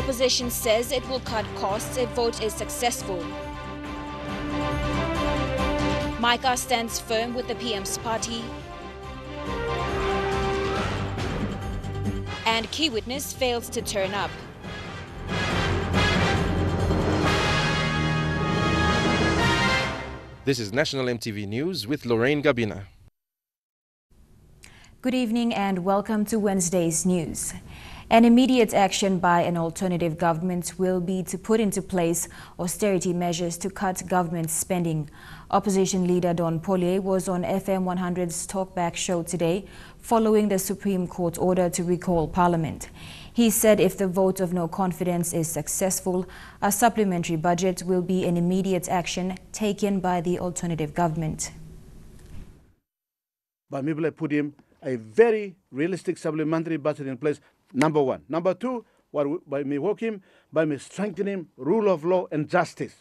Opposition says it will cut costs if vote is successful. Micah stands firm with the PM's party. And key witness fails to turn up. This is National EMTV News with Lorraine Gabina. Good evening and welcome to Wednesday's news. An immediate action by an alternative government will be to put into place austerity measures to cut government spending. Opposition leader Don Polye was on FM 100's Talkback show today following the Supreme Court order to recall Parliament. He said if the vote of no confidence is successful, a supplementary budget will be an immediate action taken by the alternative government. But maybe put him a very realistic supplementary budget in place, number one. Number two, by me working, by me strengthening rule of law and justice.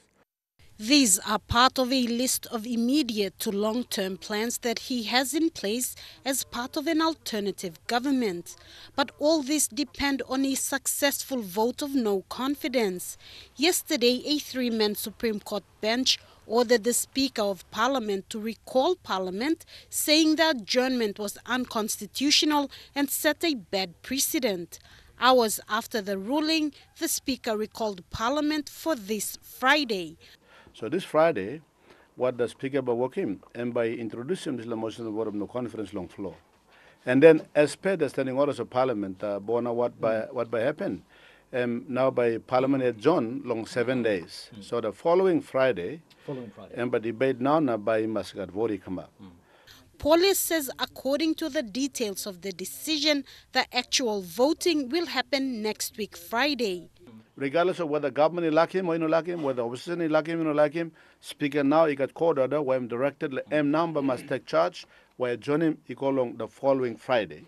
These are part of a list of immediate to long-term plans that he has in place as part of an alternative government. But all this depend on a successful vote of no confidence. Yesterday, a three-man Supreme Court bench ordered the Speaker of Parliament to recall Parliament, saying the adjournment was unconstitutional and set a bad precedent. Hours after the ruling, the Speaker recalled Parliament for this Friday. So this Friday, what the Speaker by working and by introducing this motion of vote of no confidence long floor. And then as per the standing orders of Parliament, what by happen? Now by Parliament adjourn long 7 days. So the following Friday, and by debate now by Masgat Vori come up. Police says according to the details of the decision, the actual voting will happen next week Friday. Regardless of whether government like him or you don't like him, whether opposition like him or you don't like him, Speaker now he got court order where I'm directed M number must take charge, where join him along the following Friday.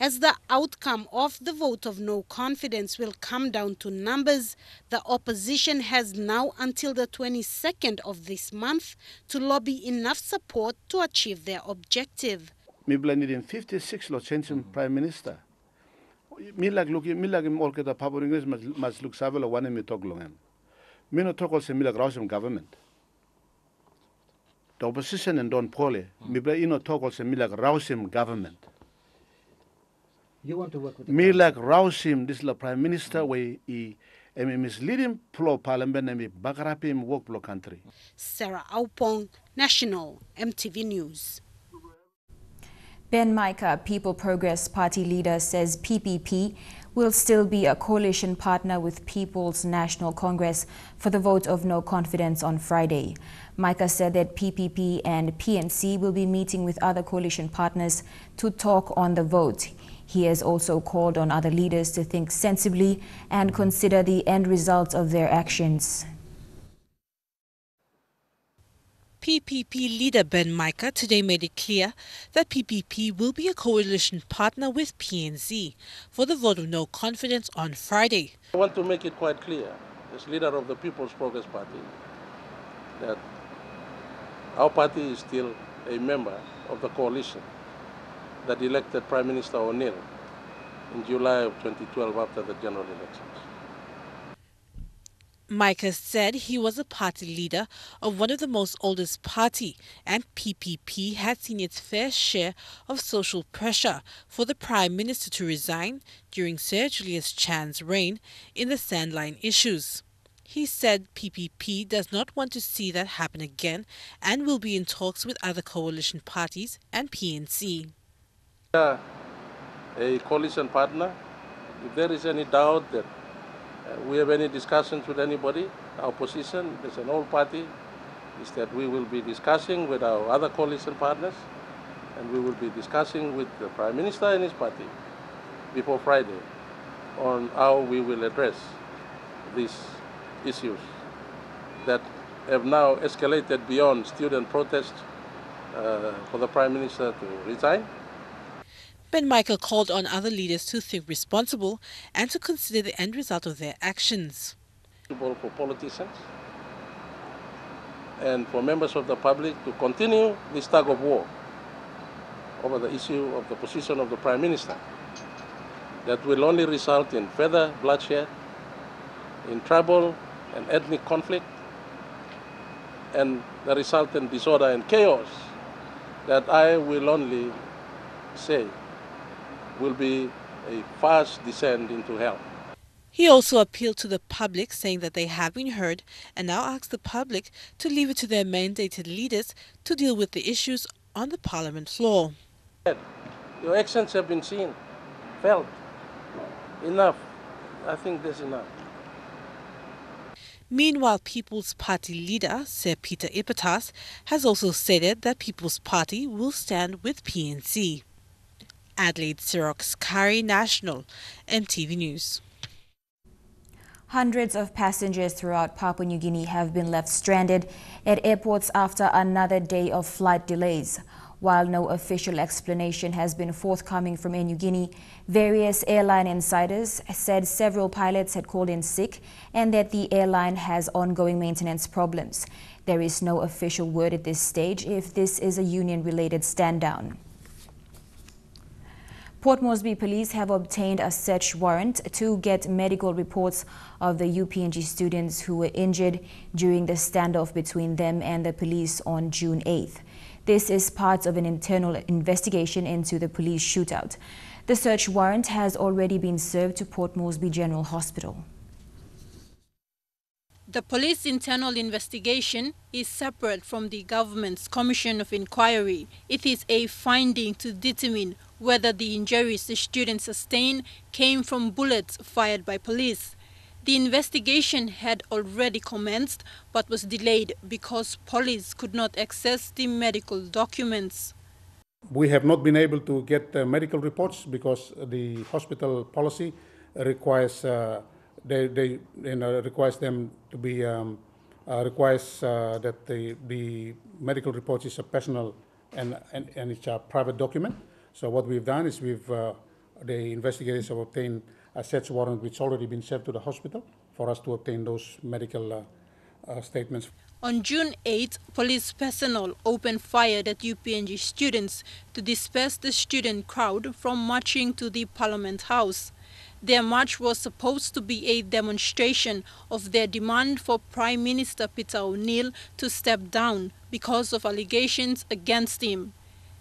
As the outcome of the vote of no confidence will come down to numbers, the opposition has now until the 22nd of this month to lobby enough support to achieve their objective. People needing 56 law changing Prime Minister. Me like all get the public English must look savile one me talk long. Me no talk also me like Russian government. The opposition and Don Polye, me play no talk also me like Russian government. You want to work with me like Russian this la Prime Minister where he misleading pro Parliament and me back him work pro country. Sarah Aupong, National EMTV News. Ben Micah, People Progress Party leader, says PPP will still be a coalition partner with People's National Congress for the vote of no confidence on Friday. Micah said that PPP and PNC will be meeting with other coalition partners to talk on the vote. He has also called on other leaders to think sensibly and consider the end result of their actions. PPP leader Ben Micah today made it clear that PPP will be a coalition partner with PNC for the vote of no confidence on Friday. I want to make it quite clear, as leader of the People's Progress Party, that our party is still a member of the coalition that elected Prime Minister O'Neill in July of 2012 after the general elections. Micah said he was a party leader of one of the most oldest party, and PPP had seen its fair share of social pressure for the Prime Minister to resign during Sir Julius Chan's reign in the Sandline issues. He said PPP does not want to see that happen again and will be in talks with other coalition parties and PNC. A coalition partner, if there is any doubt that we have any discussions with anybody, our position as an old party is that we will be discussing with our other coalition partners and we will be discussing with the Prime Minister and his party before Friday on how we will address these issues that have now escalated beyond student protest for the Prime Minister to resign. Ben Micah called on other leaders to think responsible and to consider the end result of their actions. For politicians and for members of the public to continue this tug of war over the issue of the position of the Prime Minister that will only result in further bloodshed in tribal and ethnic conflict and the resultant disorder and chaos that I will only say will be a fast descent into hell. He also appealed to the public, saying that they have been heard, and now asks the public to leave it to their mandated leaders to deal with the issues on the parliament floor. Your actions have been seen, felt. Enough. I think that's enough. Meanwhile, People's Party leader, Sir Peter Ipatas, has also stated that People's Party will stand with PNC. Adelaide Sirox Kari, National, EMTV News. Hundreds of passengers throughout Papua New Guinea have been left stranded at airports after another day of flight delays. While no official explanation has been forthcoming from Air Niugini, various airline insiders said several pilots had called in sick and that the airline has ongoing maintenance problems. There is no official word at this stage if this is a union-related stand-down. Port Moresby police have obtained a search warrant to get medical reports of the UPNG students who were injured during the standoff between them and the police on June 8th. This is part of an internal investigation into the police shootout. The search warrant has already been served to Port Moresby General Hospital. The police internal investigation is separate from the government's commission of inquiry. It is a finding to determine whether the injuries the students sustained came from bullets fired by police. The investigation had already commenced but was delayed because police could not access the medical documents. We have not been able to get medical reports because the hospital policy requires requires them to be requires that the medical report is a personal and it's a private document. So what we've done is the investigators have obtained a search warrant which already been served to the hospital for us to obtain those medical statements. On June 8, police personnel opened fire at UPNG students to disperse the student crowd from marching to the Parliament House. Their march was supposed to be a demonstration of their demand for Prime Minister Peter O'Neill to step down because of allegations against him.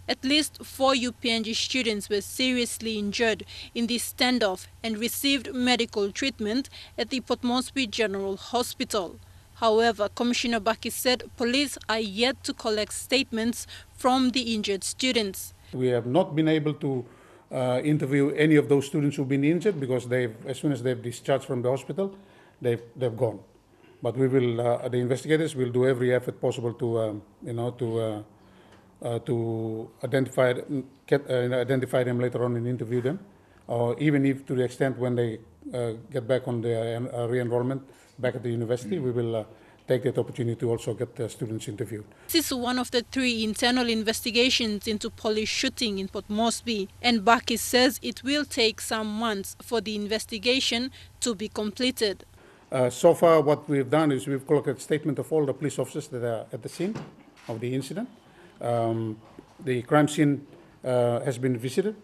At least 4 UPNG students were seriously injured in this standoff and received medical treatment at the Port Moresby General Hospital. However, Commissioner Baki said police are yet to collect statements from the injured students. We have not been able to interview any of those students who've been injured because as soon as they've discharged from the hospital, they've gone. But we will, the investigators will do every effort possible to, to identify them later on and interview them, or even if to the extent when they get back on their re-enrollment back at the university, we will take that opportunity to also get the students interviewed. This is one of the 3 internal investigations into police shooting in Port Moresby, and Baki says it will take some months for the investigation to be completed. So far what we've done is we've collected a statement of all the police officers that are at the scene of the incident. The crime scene has been visited.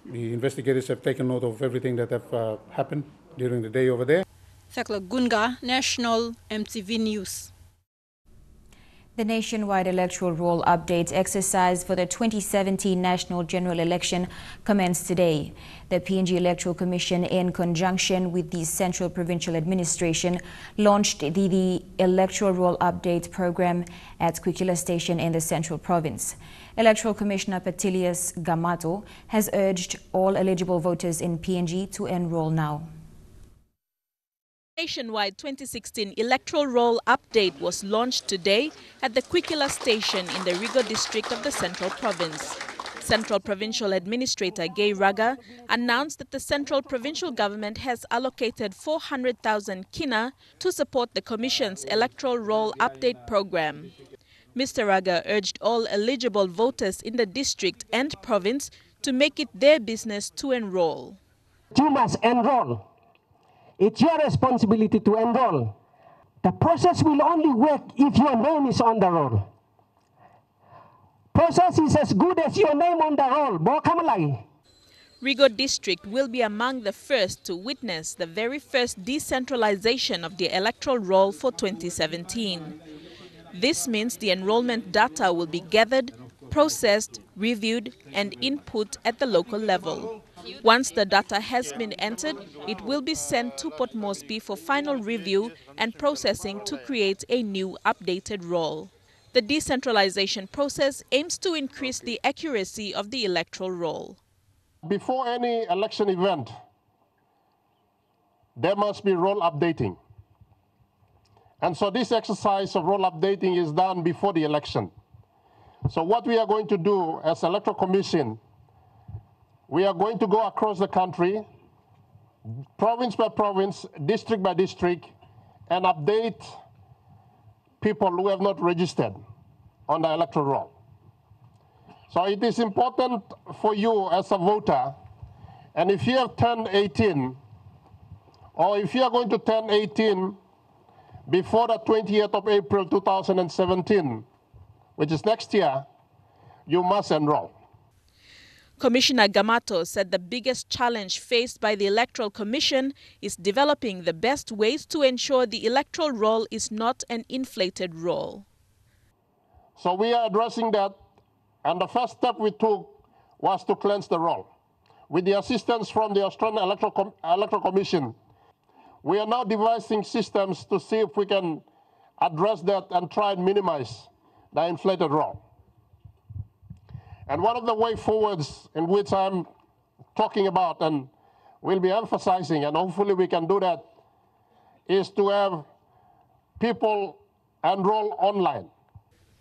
The investigators have taken note of everything that have happened during the day over there. Thakla Gunga, National, EMTV News. The nationwide electoral roll update exercise for the 2017 national general election commenced today. The PNG Electoral Commission, in conjunction with the Central Provincial Administration, launched the electoral roll update program at Kwikila Station in the Central Province. Electoral Commissioner Petilius Gamato has urged all eligible voters in PNG to enroll now. Nationwide 2016 electoral roll update was launched today at the Kwikila station in the Rigo district of the Central Province. Central Provincial Administrator Gay Raga announced that the Central Provincial Government has allocated 400,000 kina to support the Commission's electoral roll update program. Mr. Raga urged all eligible voters in the district and province to make it their business to enroll. You must enroll. It's your responsibility to enroll. The process will only work if your name is on the roll. Process is as good as your name on the roll. Rigo District will be among the first to witness the very first decentralization of the electoral roll for 2017. This means the enrollment data will be gathered, processed, reviewed, and input at the local level. Once the data has been entered, it will be sent to Port Moresby for final review and processing to create a new updated roll. The decentralization process aims to increase the accuracy of the electoral roll. Before any election event, there must be roll updating. And so this exercise of roll updating is done before the election. So what we are going to do as Electoral Commission, we are going to go across the country, province by province, district by district, and update people who have not registered on the electoral roll. So it is important for you as a voter, and if you have turned 18, or if you are going to turn 18 before the 20th of April 2017, which is next year, you must enroll. Commissioner Gamato said the biggest challenge faced by the Electoral Commission is developing the best ways to ensure the electoral roll is not an inflated roll. So we are addressing that, and the first step we took was to cleanse the roll. With the assistance from the Australian Electoral Commission, we are now devising systems to see if we can address that and try and minimize the inflated roll. And one of the way forwards in which I'm talking about and will be emphasizing, and hopefully we can do that, is to have people enroll online.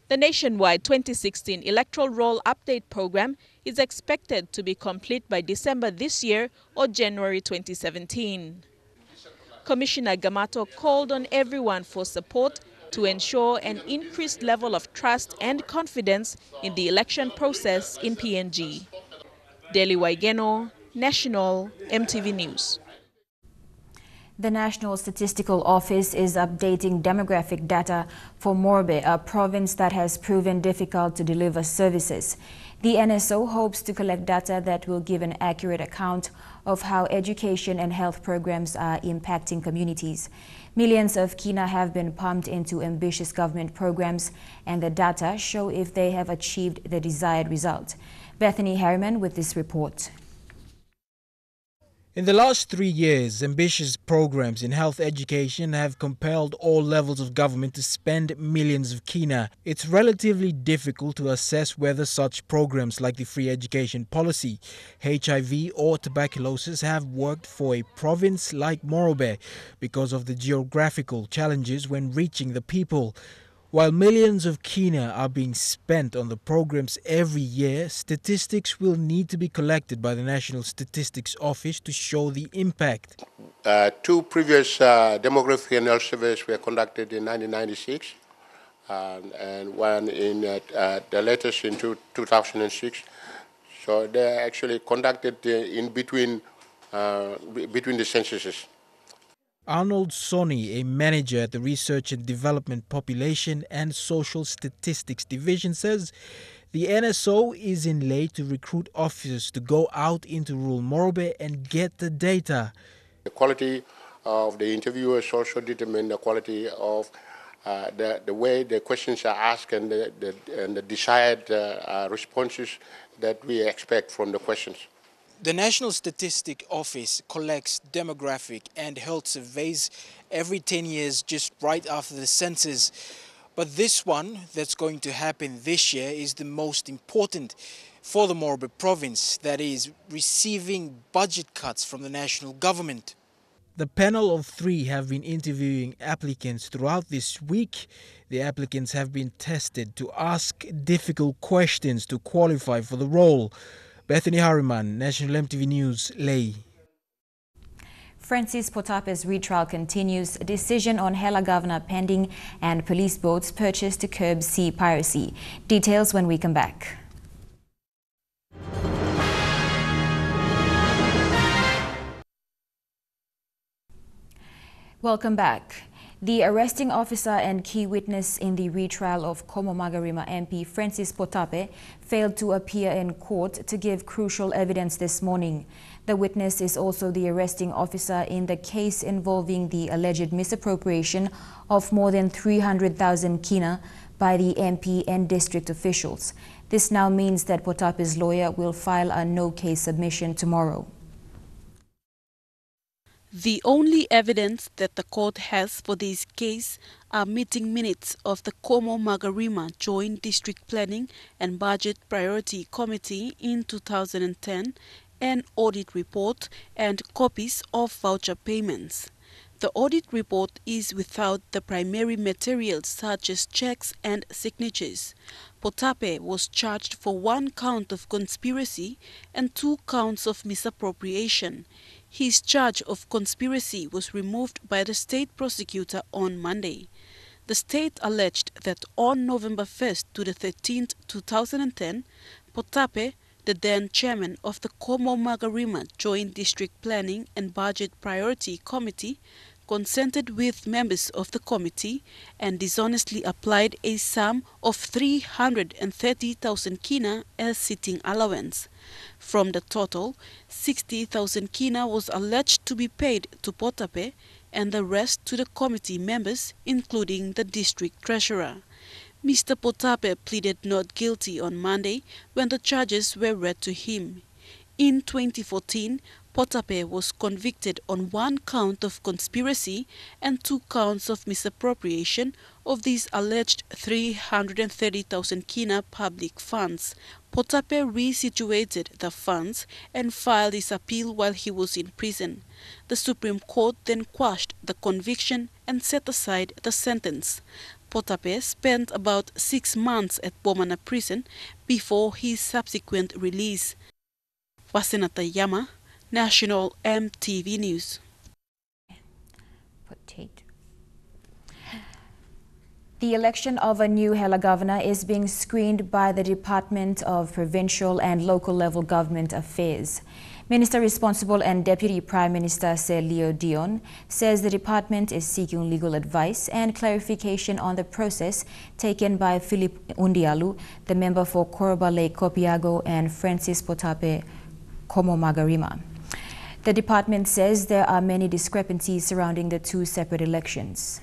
The nationwide 2016 Electoral Roll Update Program is expected to be complete by December this year or January 2017. Commissioner Gamato called on everyone for support to ensure an increased level of trust and confidence in the election process in PNG. Deli Waigeno, National EMTV News. The National Statistical Office is updating demographic data for Morobe, a province that has proven difficult to deliver services. The NSO hopes to collect data that will give an accurate account of how education and health programs are impacting communities. Millions of kina have been pumped into ambitious government programs, and the data show if they have achieved the desired result. Bethany Harriman with this report. In the last 3 years, ambitious programs in health education have compelled all levels of government to spend millions of kina. It's relatively difficult to assess whether such programs like the free education policy, HIV or tuberculosis have worked for a province like Morobe because of the geographical challenges when reaching the people. While millions of kina are being spent on the programs every year, statistics will need to be collected by the National Statistics Office to show the impact. 2 previous demographic and health surveys were conducted in 1996 and one in the latest in 2006. So they're actually conducted in between the censuses. Arnold Soni, a manager at the Research and Development Population and Social Statistics Division, says the NSO is in lay to recruit officers to go out into rural Morobe and get the data. The quality of the interviewers also determine the quality of the way the questions are asked and the desired responses that we expect from the questions. The National Statistics Office collects demographic and health surveys every 10 years just right after the census. But this one that's going to happen this year is the most important for the Morobe province, that is, receiving budget cuts from the national government. The panel of 3 have been interviewing applicants throughout this week. The applicants have been tested to ask difficult questions to qualify for the role. Bethany Harriman, National EMTV News, Ley. Francis Potape's retrial continues. A decision on Hela governor pending and police boats purchased to curb sea piracy. Details when we come back. Welcome back. The arresting officer and key witness in the retrial of Como Magarima MP Francis Potape failed to appear in court to give crucial evidence this morning. The witness is also the arresting officer in the case involving the alleged misappropriation of more than 300,000 kina by the MP and district officials. This now means that Potape's lawyer will file a no-case submission tomorrow. The only evidence that the court has for this case are meeting minutes of the Como Magarima Joint District Planning and Budget Priority Committee in 2010, an audit report, and copies of voucher payments. The audit report is without the primary materials such as checks and signatures. Potape was charged for 1 count of conspiracy and 2 counts of misappropriation. His charge of conspiracy was removed by the state prosecutor on Monday. The state alleged that on November 1st to the 13th, 2010, Potape, the then chairman of the Como Magarima Joint District Planning and Budget Priority Committee, consented with members of the committee and dishonestly applied a sum of 330,000 kina as sitting allowance. From the total, 60,000 kina was alleged to be paid to Potape and the rest to the committee members, including the district treasurer. Mr. Potape pleaded not guilty on Monday when the charges were read to him. In 2014, Potape was convicted on 1 count of conspiracy and 2 counts of misappropriation of these alleged 330,000 kina public funds. Potape resituated the funds and filed his appeal while he was in prison. The Supreme Court then quashed the conviction and set aside the sentence. Potape spent about 6 months at Bomana prison before his subsequent release. Wasenata Yama, National EMTV News. The election of a new Hela governor is being screened by the Department of Provincial and Local Level Government Affairs. Minister responsible and Deputy Prime Minister Leo Dion says the department is seeking legal advice and clarification on the process taken by Philip Undialu, the member for Koroba Lake Kopiago, and Francis Potape, Como Magarima. The department says there are many discrepancies surrounding the 2 separate elections.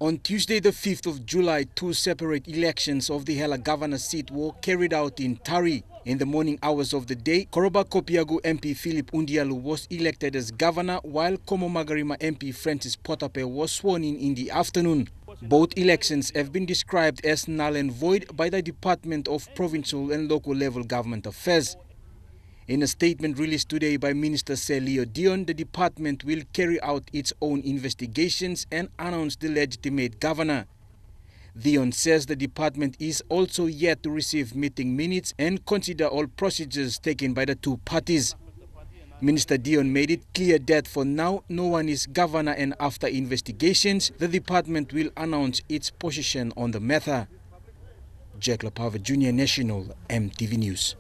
On Tuesday, the 5th of July, 2 separate elections of the Hela governor seat were carried out in Tari. In the morning hours of the day, Koroba Kopiago MP Philip Undialu was elected as governor, while Como Magarima MP Francis Potape was sworn in the afternoon. Both elections have been described as null and void by the Department of Provincial and Local Level Government Affairs. In a statement released today by Minister Leo Dion, the department will carry out its own investigations and announce the legitimate governor. Dion says the department is also yet to receive meeting minutes and consider all procedures taken by the 2 parties. Minister Dion made it clear that for now no one is governor, and after investigations the department will announce its position on the matter. Jack Lapava Jr., National EMTV News.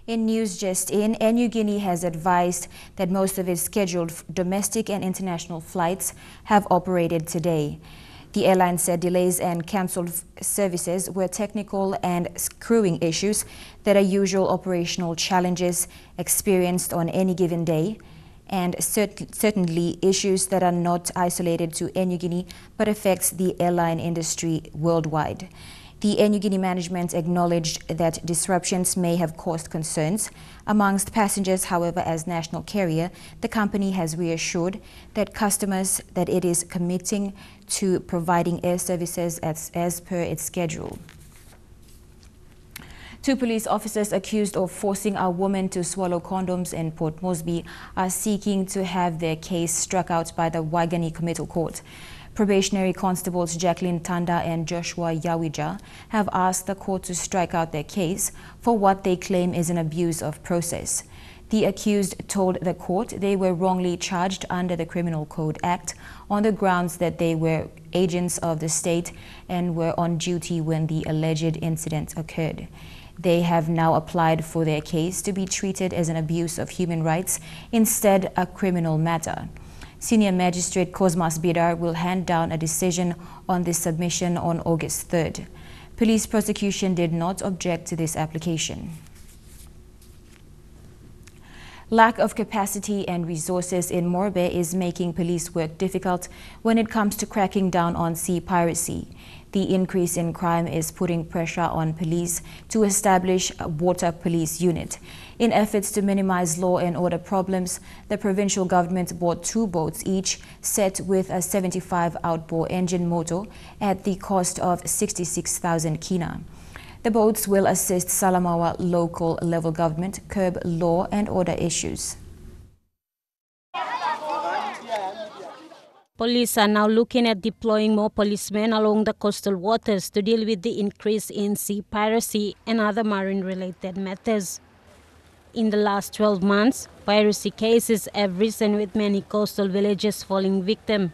In news just in, Air Niugini has advised that most of its scheduled domestic and international flights have operated today. The airline said delays and cancelled services were technical and crewing issues that are usual operational challenges experienced on any given day, and certainly issues that are not isolated to Air Niugini but affects the airline industry worldwide. The Air Niugini management acknowledged that disruptions may have caused concerns amongst passengers. However, as national carrier, the company has reassured that customers that it is committing to providing air services as per its schedule. 2 police officers accused of forcing a woman to swallow condoms in Port Moresby are seeking to have their case struck out by the Waigani Committal Court. Probationary constables Jacqueline Tanda and Joshua Yawija have asked the court to strike out their case for what they claim is an abuse of process. The accused told the court they were wrongly charged under the Criminal Code Act on the grounds that they were agents of the state and were on duty when the alleged incident occurred. They have now applied for their case to be treated as an abuse of human rights, instead a criminal matter. Senior Magistrate Cosmas Bidar will hand down a decision on this submission on August 3rd. Police prosecution did not object to this application. Lack of capacity and resources in Morobe is making police work difficult when it comes to cracking down on sea piracy. The increase in crime is putting pressure on police to establish a water police unit. In efforts to minimize law and order problems, the provincial government bought 2 boats each, set with a 75 outboard engine motor at the cost of 66,000 kina. The boats will assist Salamaua local level government curb law and order issues. Police are now looking at deploying more policemen along the coastal waters to deal with the increase in sea piracy and other marine-related matters. In the last 12 months, piracy cases have risen, with many coastal villages falling victim.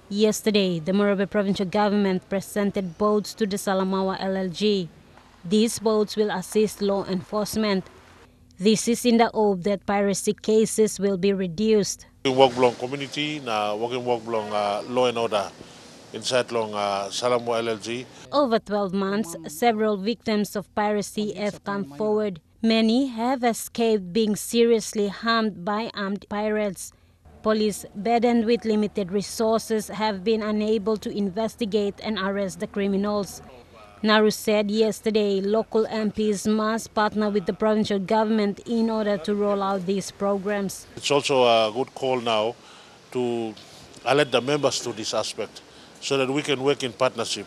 Yesterday, the Morobe provincial government presented boats to the Salamaua LLG. These boats will assist law enforcement. This is in the hope that piracy cases will be reduced. We work along community, working along law and order inside long Salamaua LLG. Over 12 months, several victims of piracy have come forward. Many have escaped being seriously harmed by armed pirates. Police, burdened with limited resources, have been unable to investigate and arrest the criminals. Naru said yesterday local MPs must partner with the provincial government in order to roll out these programs. It's also a good call now to alert the members to this aspect so that we can work in partnership.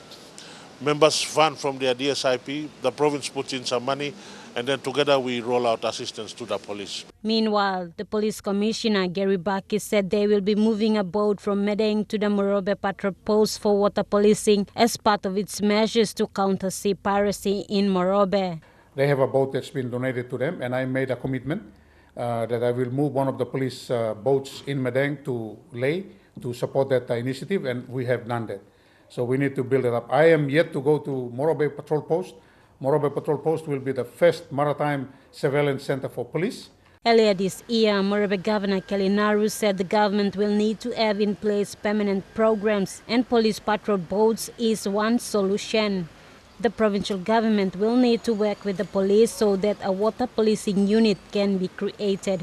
Members fund from their DSIP, the province puts in some money, and then together we roll out assistance to the police. Meanwhile, the police commissioner, Gary Baki, said they will be moving a boat from Medeng to the Morobe patrol post for water policing as part of its measures to counter sea piracy in Morobe. They have a boat that's been donated to them, and I made a commitment that I will move one of the police boats in Medeng to Ley to support that initiative, and we have done that. So we need to build it up. I am yet to go to Morobe patrol post. Morobe Patrol Post will be the first maritime surveillance center for police. Earlier this year, Morobe Governor Kelly Naru said the government will need to have in place permanent programs, and police patrol boats is one solution. The provincial government will need to work with the police so that a water policing unit can be created.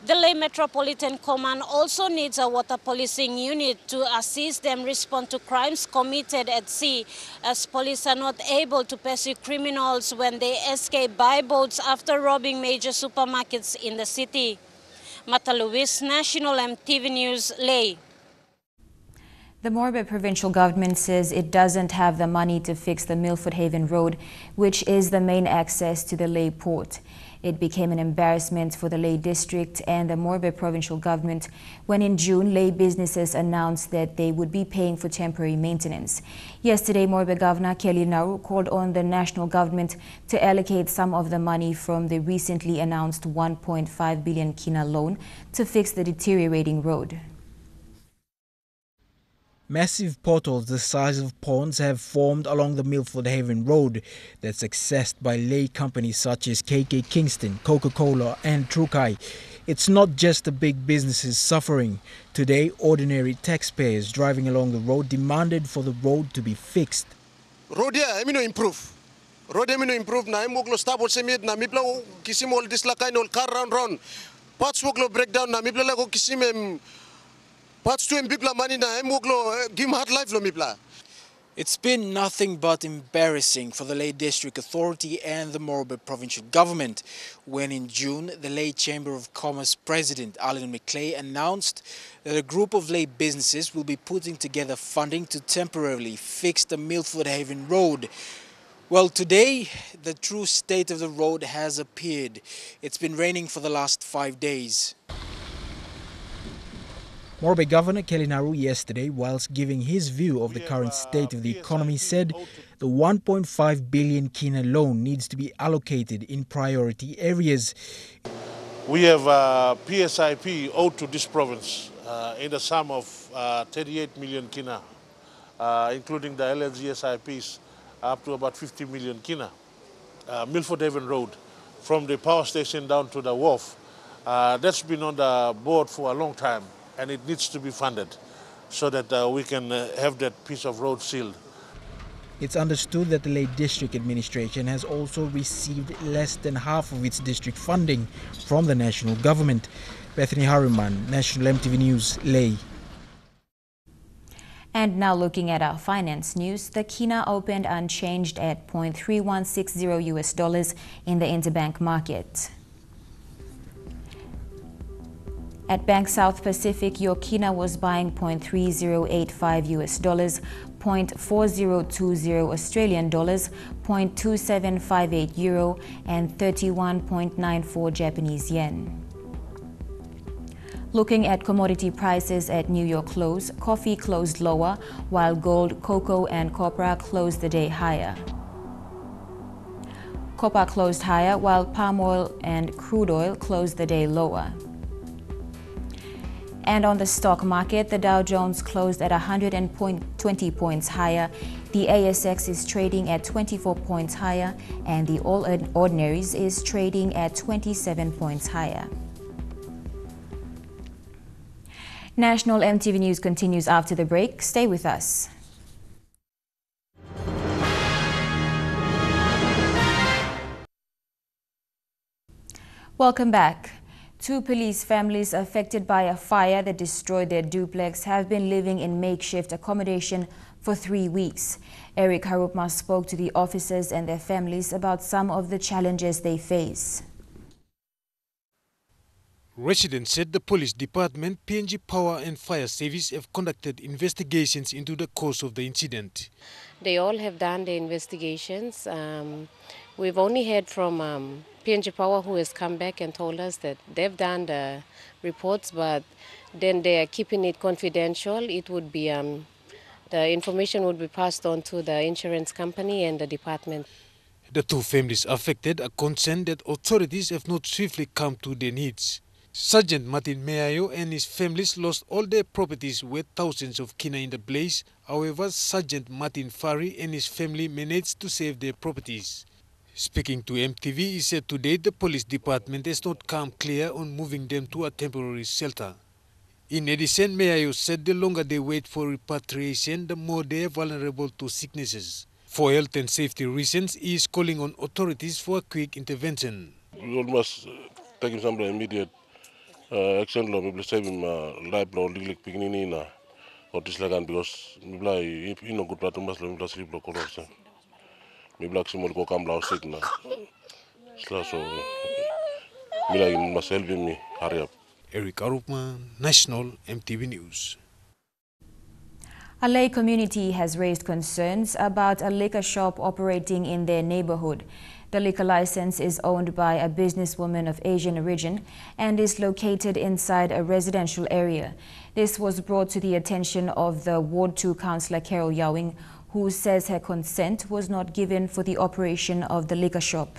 The Ley Metropolitan Command also needs a water policing unit to assist them respond to crimes committed at sea, as police are not able to pursue criminals when they escape by boats after robbing major supermarkets in the city. Mata Luis, National EMTV News, Ley. The Morobe provincial government says it doesn't have the money to fix the Milford Haven Road, which is the main access to the Ley port. It became an embarrassment for the Ley district and the Morobe provincial government when in June, Ley businesses announced that they would be paying for temporary maintenance. Yesterday, Morobe Governor Kelly Naru called on the national government to allocate some of the money from the recently announced 1.5 billion kina loan to fix the deteriorating road. Massive potholes the size of ponds have formed along the Milford Haven Road that's accessed by Ley companies such as KK Kingston, Coca-Cola and Trukai. It's not just the big businesses suffering. Today, ordinary taxpayers driving along the road demanded for the road to be fixed. Road here, I improve. Road I improve na imuglo stop ol semid na mipla kisimol dislakain ol car round. Parts woglo breakdown na mipla ko kisimem. It's been nothing but embarrassing for the Ley District Authority and the Morobe Provincial Government when in June the Ley Chamber of Commerce President Alan McClay announced that a group of Ley businesses will be putting together funding to temporarily fix the Milford Haven Road. Well, today the true state of the road has appeared. It's been raining for the last 5 days. Morobe Governor Kelly Naru yesterday, whilst giving his view of the current state of the economy, said the 1.5 billion kina loan needs to be allocated in priority areas. We have PSIP owed to this province in the sum of 38 million kina, including the LLGSIPs up to about 50 million kina. Milford Haven Road, from the power station down to the wharf, that's been on the board for a long time, and it needs to be funded so that we can have that piece of road sealed. It's understood that the Leh District Administration has also received less than half of its district funding from the national government. Bethany Harriman, National EMTV News, Leh. And now looking at our finance news, the kina opened unchanged at $0.3160 in the interbank market. At Bank South Pacific, your kina was buying $0.3085, $0.4020 Australian dollars, €0.2758 and 31.94 Japanese yen. Looking at commodity prices at New York close, coffee closed lower, while gold, cocoa and copra closed the day higher. Copper closed higher, while palm oil and crude oil closed the day lower. And on the stock market, the Dow Jones closed at 120 points higher. The ASX is trading at 24 points higher, and the All Ordinaries is trading at 27 points higher. National EMTV News continues after the break. Stay with us. Welcome back. Two police families affected by a fire that destroyed their duplex have been living in makeshift accommodation for 3 weeks. Eric Harupma spoke to the officers and their families about some of the challenges they face. Residents said the police department, PNG Power and Fire Service have conducted investigations into the cause of the incident. They all have done the investigations. We've only heard from PNG Power, who has come back and told us that they've done the reports, but then they are keeping it confidential. It would be the information would be passed on to the insurance company and the department. The two families affected are concerned that authorities have not swiftly come to their needs. Sergeant Martin Meayo and his families lost all their properties with thousands of kina in the blaze. However, Sergeant Martin Fari and his family managed to save their properties. Speaking to MTV, he said today the police department has not come clear on moving them to a temporary shelter. In addition, Meayo said the longer they wait for repatriation, the more they are vulnerable to sicknesses. For health and safety reasons, he is calling on authorities for a quick intervention. We must take some immediate action law, maybe save him life law, legal picking or this like because maybe you know good part of Muslim sleep law colors. Maybe like someone go come sick now. So maybe must help me hurry up. Eric Arupman, National EMTV News. A Leh community has raised concerns about a liquor shop operating in their neighborhood. The liquor license is owned by a businesswoman of Asian origin and is located inside a residential area. This was brought to the attention of the Ward 2 Councillor Carol Yawing, who says her consent was not given for the operation of the liquor shop.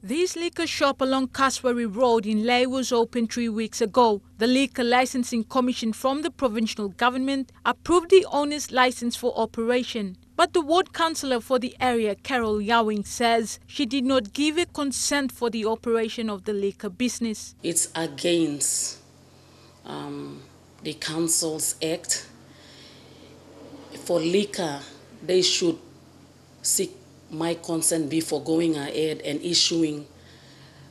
This liquor shop along Kaswari Road in Leh was opened 3 weeks ago. The Liquor Licensing Commission from the provincial government approved the owner's license for operation. But the ward councillor for the area, Carol Yawing, says she did not give a consent for the operation of the liquor business. It's against the Council's Act. For liquor, they should seek my consent before going ahead and issuing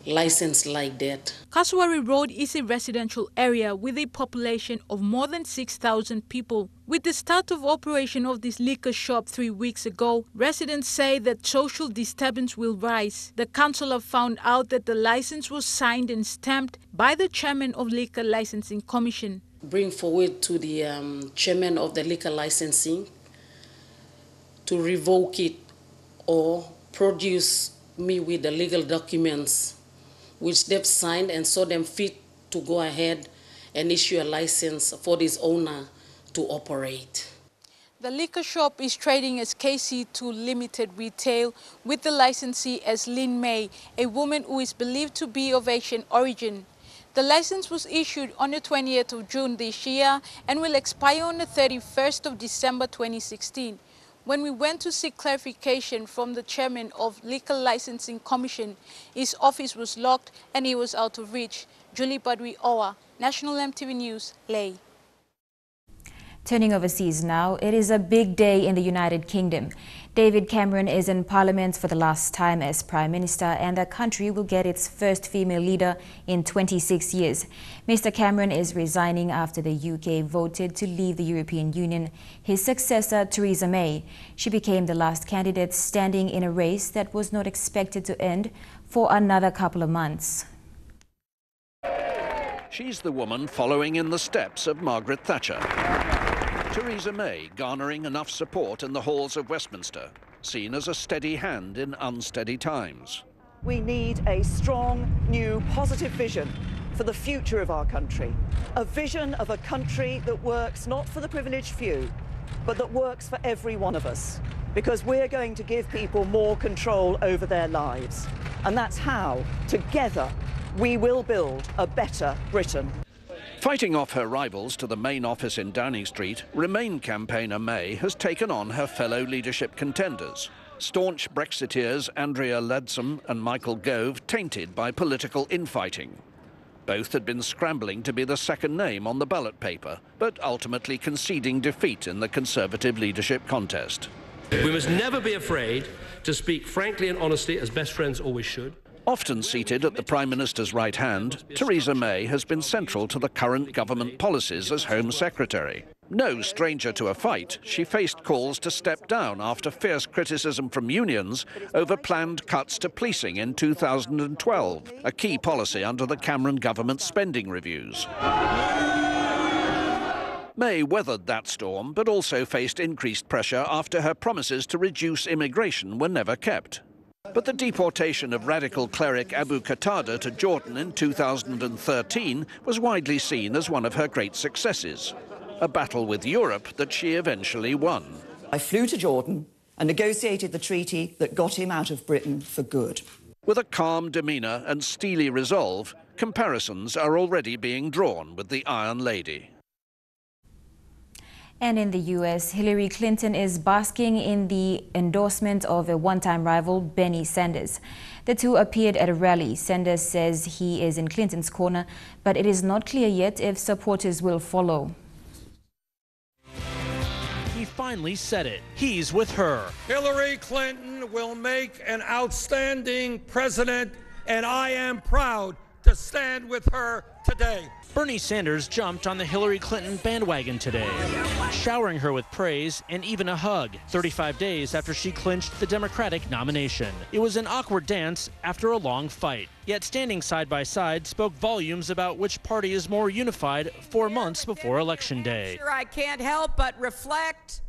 license like that. Kaswari Road is a residential area with a population of more than 6,000 people. With the start of operation of this liquor shop 3 weeks ago, residents say that social disturbance will rise. The councillor found out that the license was signed and stamped by the chairman of Liquor Licensing Commission. Bring forward to the chairman of the liquor licensing to revoke it or produce me with the legal documents which they've signed and saw them fit to go ahead and issue a license for this owner to operate. The liquor shop is trading as KC2 Limited Retail with the licensee as Lynn May, a woman who is believed to be of Asian origin. The license was issued on the 20th of June this year and will expire on the 31st of December 2016. When we went to seek clarification from the chairman of Liquor Licensing Commission, his office was locked and he was out of reach. Julie Badwi Owa, National EMTV News, Leh. Turning overseas now, it is a big day in the United Kingdom. David Cameron is in Parliament for the last time as Prime Minister, and the country will get its first female leader in 26 years. Mr. Cameron is resigning after the UK voted to leave the European Union. His successor, Theresa May, she became the last candidate standing in a race that was not expected to end for another couple of months. She's the woman following in the steps of Margaret Thatcher. Theresa May garnering enough support in the halls of Westminster, seen as a steady hand in unsteady times. We need a strong, new, positive vision for the future of our country. A vision of a country that works not for the privileged few, but that works for every one of us. Because we're going to give people more control over their lives. And that's how, together, we will build a better Britain. Fighting off her rivals to the main office in Downing Street, Remain campaigner May has taken on her fellow leadership contenders. Staunch Brexiteers Andrea Leadsom and Michael Gove tainted by political infighting. Both had been scrambling to be the second name on the ballot paper, but ultimately conceding defeat in the Conservative leadership contest. We must never be afraid to speak frankly and honestly, as best friends always should. Often seated at the Prime Minister's right hand, Theresa May has been central to the current government policies as Home Secretary. No stranger to a fight, she faced calls to step down after fierce criticism from unions over planned cuts to policing in 2012, a key policy under the Cameron government's spending reviews. May weathered that storm, but also faced increased pressure after her promises to reduce immigration were never kept. But the deportation of radical cleric Abu Qatada to Jordan in 2013 was widely seen as one of her great successes, a battle with Europe that she eventually won. I flew to Jordan and negotiated the treaty that got him out of Britain for good. With a calm demeanour and steely resolve, comparisons are already being drawn with the Iron Lady. And in the U.S., Hillary Clinton is basking in the endorsement of a one-time rival, Bernie Sanders. The two appeared at a rally. Sanders says he is in Clinton's corner, but it is not clear yet if supporters will follow. He finally said it. He's with her. Hillary Clinton will make an outstanding president, and I am proud to stand with her today. Bernie Sanders jumped on the Hillary Clinton bandwagon today, showering her with praise and even a hug 35 days after she clinched the Democratic nomination. It was an awkward dance after a long fight, yet standing side by side spoke volumes about which party is more unified 4 months before Election Day. I can't help but reflect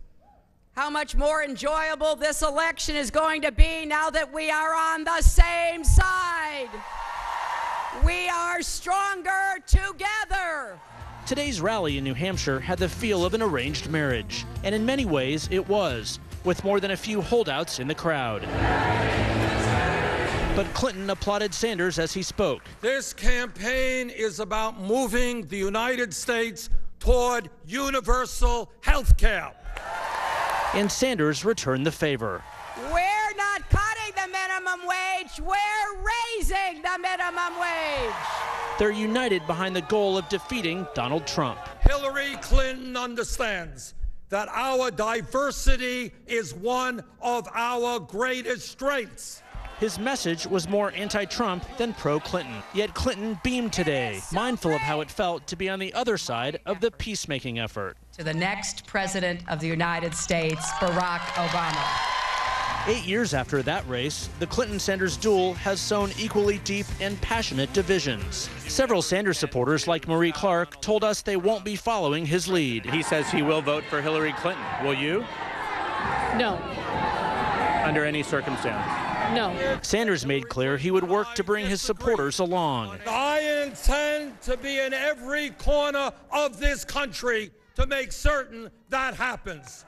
how much more enjoyable this election is going to be now that we are on the same side. We are stronger together. Today's rally in New Hampshire had the feel of an arranged marriage, and in many ways it was, with more than a few holdouts in the crowd. But Clinton applauded Sanders as he spoke. This campaign is about moving the United States toward universal health care. And Sanders returned the favor. We're not cutting the minimum wage, we're raising the minimum wage. They're united behind the goal of defeating Donald Trump. Hillary Clinton understands that our diversity is one of our greatest strengths. His message was more anti-Trump than pro-Clinton. Yet Clinton beamed today, mindful of how it felt to be on the other side of the peacemaking effort. To the next president of the United States, Barack Obama. 8 years after that race, the Clinton-Sanders duel has sown equally deep and passionate divisions. Several Sanders supporters, like Marie Clark, told us they won't be following his lead. He says he will vote for Hillary Clinton. Will you? No. under any circumstance? No. Sanders made clear he would work to bring his supporters along. I intend to be in every corner of this country to make certain that happens.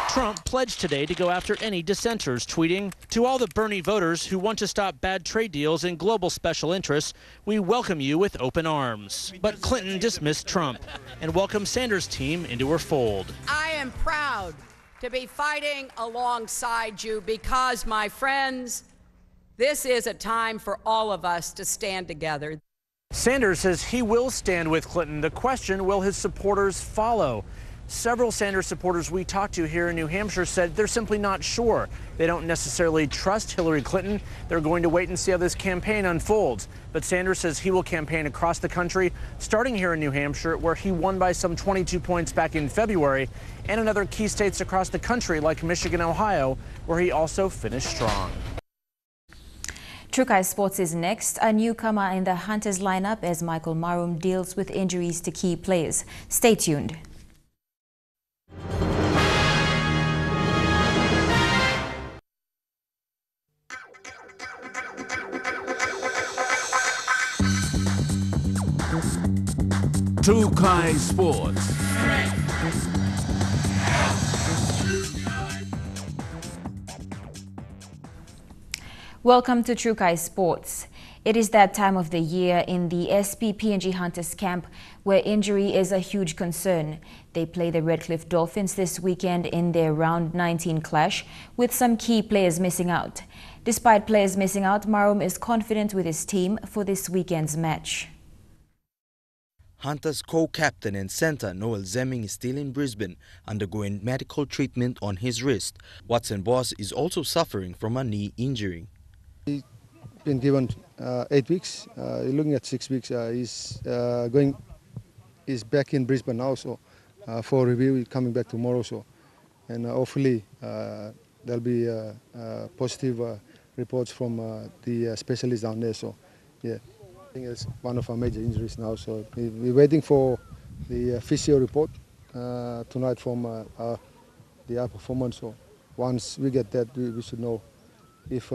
Trump pledged today to go after any dissenters, tweeting, "To all the Bernie voters who want to stop bad trade deals and global special interests, we welcome you with open arms." But Clinton dismissed Trump and welcomed Sanders' team into her fold. I am proud to be fighting alongside you because, my friends, this is a time for all of us to stand together. Sanders says he will stand with Clinton. The question, will his supporters follow? Several Sanders supporters we talked to here in New Hampshire said they're simply not sure. They don't necessarily trust Hillary Clinton. They're going to wait and see how this campaign unfolds. But Sanders says he will campaign across the country, starting here in New Hampshire, where he won by some 22 points back in February, and in other key states across the country like Michigan, Ohio, where he also finished strong. Trukai Sports is next. A newcomer in the Hunters lineup as Michael Marum deals with injuries to key players. Stay tuned. Trukai Sports. Welcome to Trukai Sports. It is that time of the year in the SP-PNG Hunters camp where injury is a huge concern. They play the Redcliffe Dolphins this weekend in their round 19 clash, with some key players missing out. Despite players missing out, Marum is confident with his team for this weekend's match. Hunters co-captain and centre Noel Zemming is still in Brisbane undergoing medical treatment on his wrist. Watson Boss is also suffering from a knee injury. He's been given 8 weeks. Looking at 6 weeks. He's back in Brisbane now, so for review. He's coming back tomorrow, so and hopefully there'll be positive reports from the specialists down there. So yeah. I think it's one of our major injuries now, so we're waiting for the physio report tonight from the performance. So once we get that, we should know if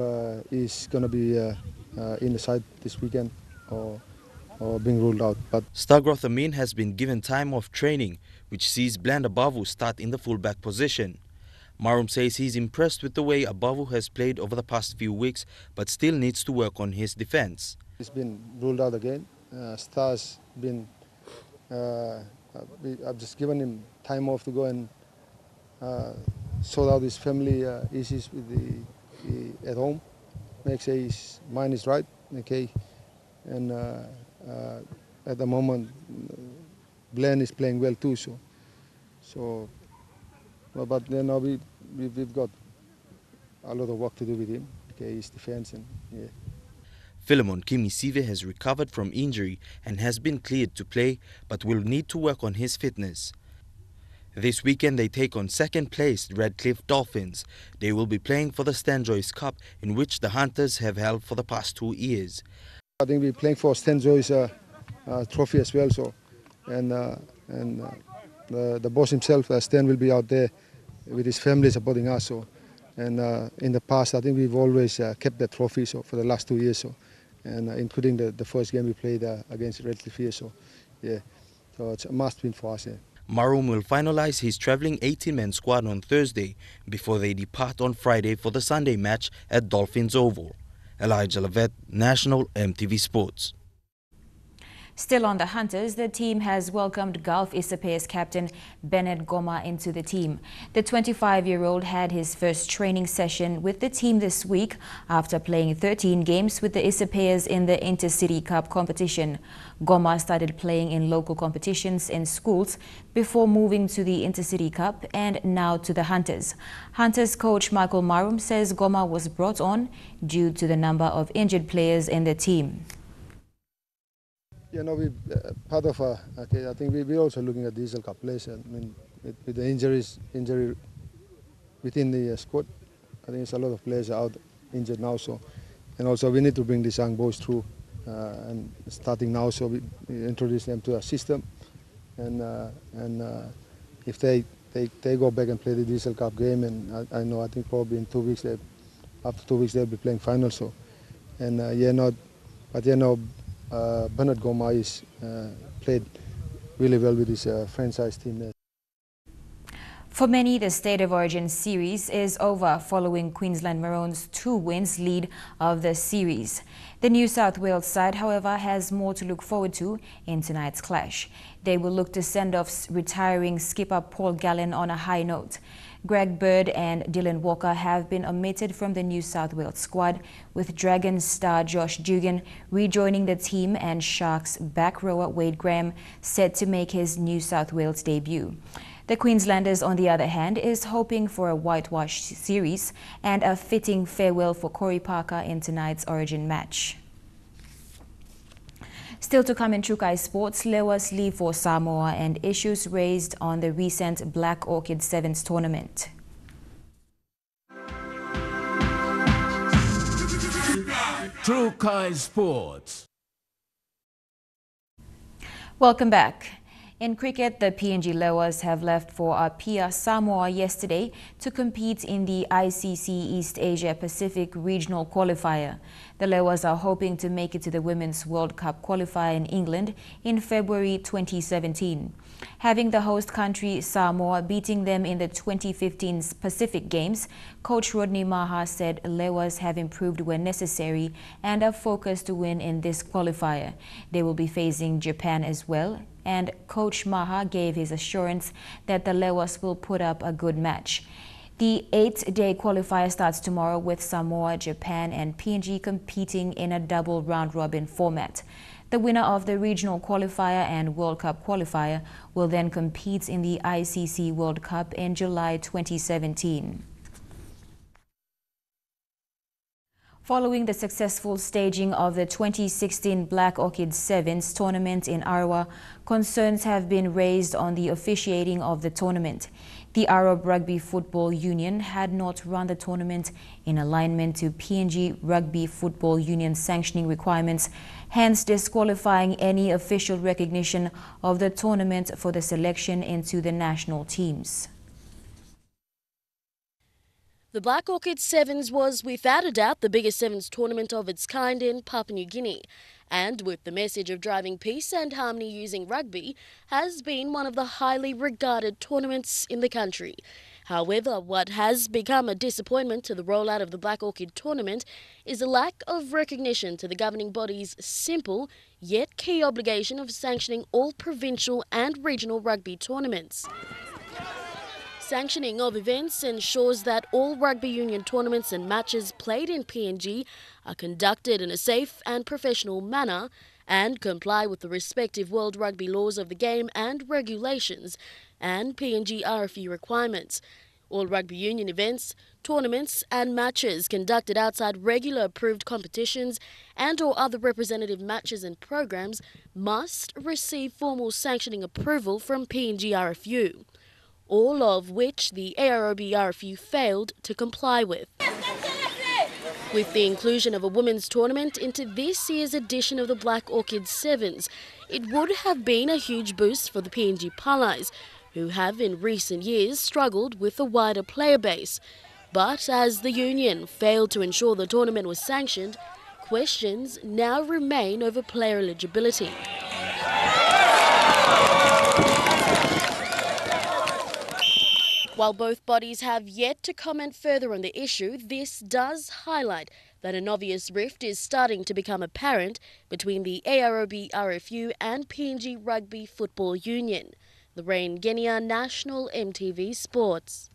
he's going to be in the side this weekend or being ruled out. But Stagroth Amin has been given time off training, which sees Bland Abavu start in the fullback position. Marum says he's impressed with the way Abavu has played over the past few weeks, but still needs to work on his defence. He's been ruled out again. Star's been. I've just given him time off to go and sort out his family issues with at home. Make sure his mind is right, okay. And at the moment, Glenn is playing well too. So, but then now we've got a lot of work to do with him. Okay, his defence and yeah. Philemon Kimisive has recovered from injury and has been cleared to play, but will need to work on his fitness. This weekend they take on second-placed Redcliffe Dolphins. They will be playing for the Stan Joyce Cup, in which the Hunters have held for the past 2 years. I think we're playing for Stan Joyce trophy as well. So, and the boss himself, Stan, will be out there with his family supporting us. So, and in the past, I think we've always kept that trophy. So for the last 2 years. So. And including the first game we played against Redcliffe here, so yeah, so it's a must-win for us. Yeah. Marum will finalise his travelling 18-man squad on Thursday before they depart on Friday for the Sunday match at Dolphins Oval. Elijah Levet, National EMTV Sports. Still on the Hunters, the team has welcomed Gulf Isapea's captain Bennett Goma into the team. The 25-year-old had his first training session with the team this week after playing 13 games with the Isapeas in the Intercity Cup competition. Goma started playing in local competitions in schools before moving to the Intercity Cup and now to the Hunters. Hunters coach Michael Marum says Goma was brought on due to the number of injured players in the team. You know, we part of okay. I think we're also looking at Diesel Cup players. I mean, with the injury within the squad, I think there's a lot of players out injured now. So, and also we need to bring these young boys through and starting now. So we introduce them to a system, and if they they go back and play the Diesel Cup game, and I think probably in 2 weeks, after 2 weeks they'll be playing final. So, and Bernard Gomez played really well with his franchise team there. For many, the State of Origin series is over following Queensland Maroons' 2 wins lead of the series. The New South Wales side, however, has more to look forward to in tonight's clash. They will look to send off retiring skipper Paul Gallen on a high note. Greg Bird and Dylan Walker have been omitted from the New South Wales squad, with Dragons star Josh Dugan rejoining the team and Sharks back rower Wade Graham set to make his New South Wales debut. The Queenslanders, on the other hand, is hoping for a whitewash series and a fitting farewell for Corey Parker in tonight's Origin match. Still to come in Trukai Sports, Lewas leave for Samoa and issues raised on the recent Black Orchid Sevens tournament. Trukai Sports. Welcome back. In cricket, the PNG Lewas have left for Apia, Samoa yesterday to compete in the ICC East Asia Pacific Regional Qualifier. The Lewas are hoping to make it to the Women's World Cup qualifier in England in February 2017. Having the host country Samoa beating them in the 2015 Pacific Games, Coach Rodney Maha said Lewas have improved where necessary and are focused to win in this qualifier. They will be facing Japan as well, and Coach Maha gave his assurance that the Lewas will put up a good match. The 8-day qualifier starts tomorrow with Samoa, Japan and PNG competing in a double round-robin format. The winner of the regional qualifier and World Cup qualifier will then compete in the ICC World Cup in July 2017. Following the successful staging of the 2016 Black Orchid Sevens tournament in Arawa, concerns have been raised on the officiating of the tournament. The Arab Rugby Football Union had not run the tournament in alignment to PNG Rugby Football Union sanctioning requirements, hence disqualifying any official recognition of the tournament for the selection into the national teams. The Black Orchid Sevens was without a doubt the biggest sevens tournament of its kind in Papua New Guinea, and with the message of driving peace and harmony using rugby, has been one of the highly regarded tournaments in the country. However, what has become a disappointment to the rollout of the Black Orchid tournament is a lack of recognition to the governing body's simple yet key obligation of sanctioning all provincial and regional rugby tournaments. Sanctioning of events ensures that all rugby union tournaments and matches played in PNG are conducted in a safe and professional manner and comply with the respective World Rugby laws of the game and regulations and PNG RFU requirements. All rugby union events, tournaments and matches conducted outside regular approved competitions and or other representative matches and programs must receive formal sanctioning approval from PNG RFU, all of which the AROB RFU failed to comply with. With the inclusion of a women's tournament into this year's edition of the Black Orchid Sevens, it would have been a huge boost for the PNG Palais, who have in recent years struggled with a wider player base. But as the union failed to ensure the tournament was sanctioned, questions now remain over player eligibility. While both bodies have yet to comment further on the issue, this does highlight that an obvious rift is starting to become apparent between the AROB RFU and PNG Rugby Football Union. Lorraine Genia, National EMTV Sports.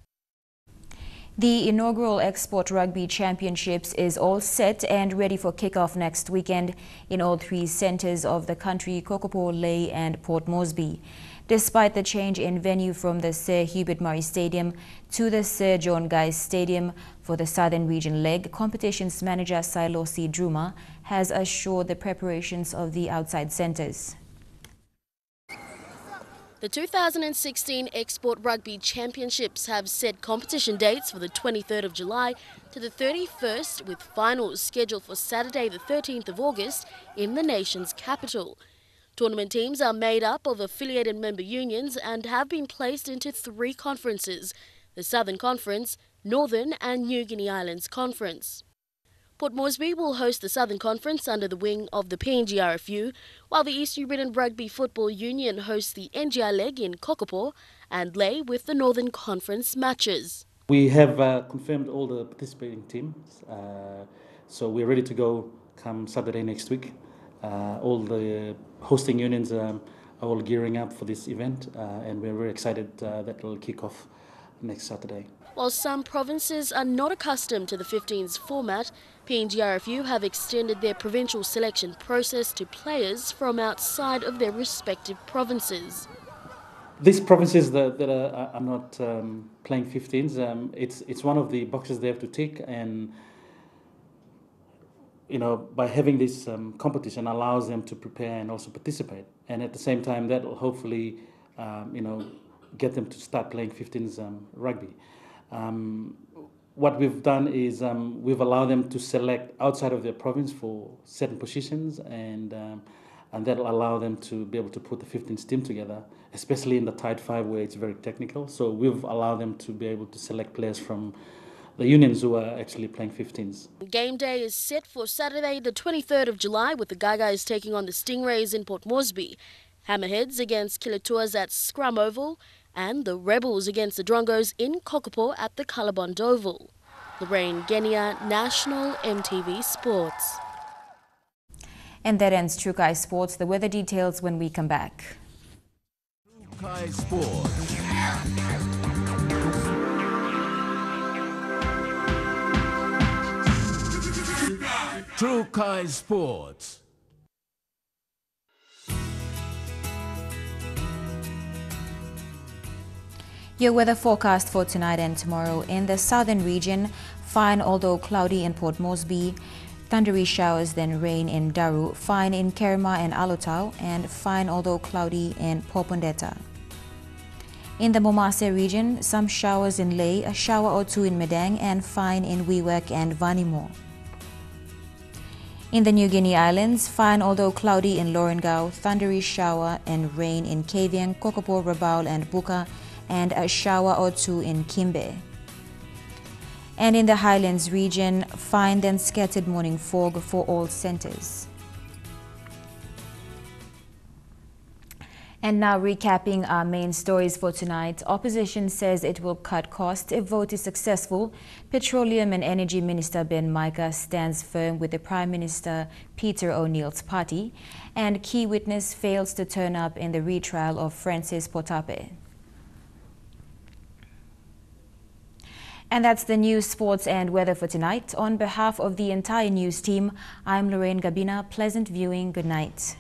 The inaugural Export Rugby Championships is all set and ready for kickoff next weekend in all 3 centres of the country, Kokopo, Lae and Port Moresby. Despite the change in venue from the Sir Hubert Murray Stadium to the Sir John Guise Stadium for the Southern Region leg, competitions manager Silosi Druma has assured the preparations of the outside centres. The 2016 Export Rugby Championships have set competition dates for the 23rd of July to the 31st, with finals scheduled for Saturday the 13th of August in the nation's capital. Tournament teams are made up of affiliated member unions and have been placed into 3 conferences: the Southern Conference, Northern and New Guinea Islands Conference. Port Moresby will host the Southern Conference under the wing of the PNG RFU, while the East New Britain Rugby Football Union hosts the NGI leg in Kokopo and lay with the Northern Conference matches. We have confirmed all the participating teams, so we're ready to go come Saturday next week. All the hosting unions are all gearing up for this event, and we're very excited that it will kick off next Saturday. While some provinces are not accustomed to the 15s format, PNG RFU have extended their provincial selection process to players from outside of their respective provinces. These provinces that are not playing 15s, it's one of the boxes they have to tick, and by having this competition allows them to prepare and also participate, and at the same time that will hopefully get them to start playing 15s rugby. What we've done is we've allowed them to select outside of their province for certain positions, and that will allow them to be able to put the 15s team together, especially in the tight 5 where it's very technical. So we've allowed them to be able to select players from the unions who are actually playing 15s. Game day is set for Saturday the 23rd of July with the Gaigas taking on the Stingrays in Port Moresby, Hammerheads against Kilatuas at Scrum Oval, and the Rebels against the Drongos in Kokopo at the Callabond Oval. Lorraine Genia, National EMTV Sports. And that ends True Kai Sports. The weather details when we come back. True Kai Sports. True Kai Sports. Your weather forecast for tonight and tomorrow. In the southern region, fine although cloudy in Port Moresby, thundery showers then rain in Daru, fine in Kerema and Alotau, and fine although cloudy in Popondetta. In the Momase region, some showers in Ley, a shower or 2 in Medang, and fine in Wewak and Vanimo. In the New Guinea Islands, fine although cloudy in Lorengau, thundery shower and rain in Kavieng, Kokopo, Rabaul and Buka, and a shower or 2 in Kimbe. And in the Highlands region, fine then scattered morning fog for all centers. And now recapping our main stories for tonight. Opposition says it will cut costs if vote is successful. Petroleum and Energy Minister Ben Micah stands firm with the Prime Minister Peter O'Neill's party. And key witness fails to turn up in the retrial of Francis Potape. And that's the news, sports and weather for tonight. On behalf of the entire news team, I'm Lorraine Gabina. Pleasant viewing. Good night.